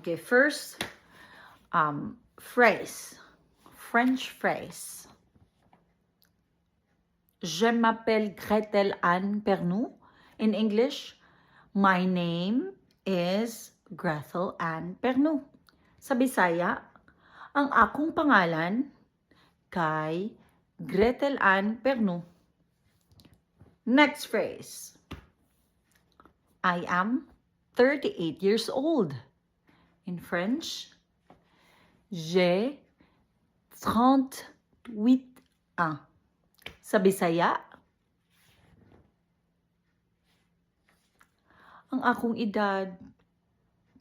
Okay, first, phrase. French phrase. Je m'appelle Gretel Anne Pernou. In English, my name is Gretel Anne Pernou. Sa Bisaya, ang akong pangalan kay Gretel Anne Pernou. Next phrase. I am 38 years old. In French, j'ai 38 ans. Sa Bisaya, ang akong edad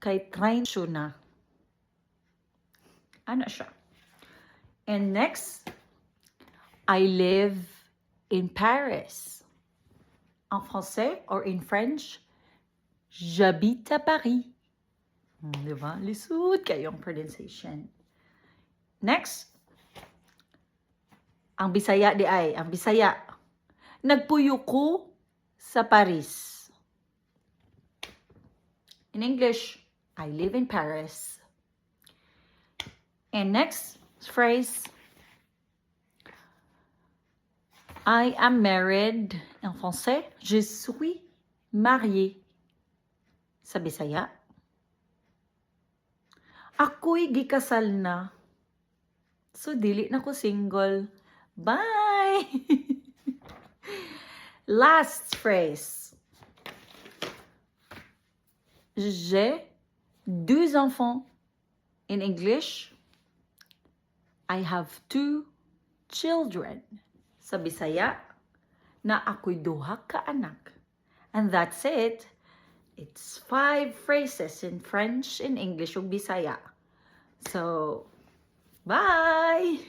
kay 30 na. Ano siya? And next, I live in Paris. En français or in French, j'habite à Paris. Diba? Lisod kayong pronunciation. Next, ang Bisaya di ay, ang Bisaya. Nagpuyo ko sa Paris. In English, I live in Paris. And next phrase, I am married. En français, je suis mariée. Sa Bisaya, ako'y gikasal na. So, dili na ko single. Bye! Last phrase. J'ai 2 enfants. In English, I have 2 children. Sa Bisaya, na ako'y duha ka anak. And that's it. It's 5 phrases in French, in English, ug Bisaya. So, bye!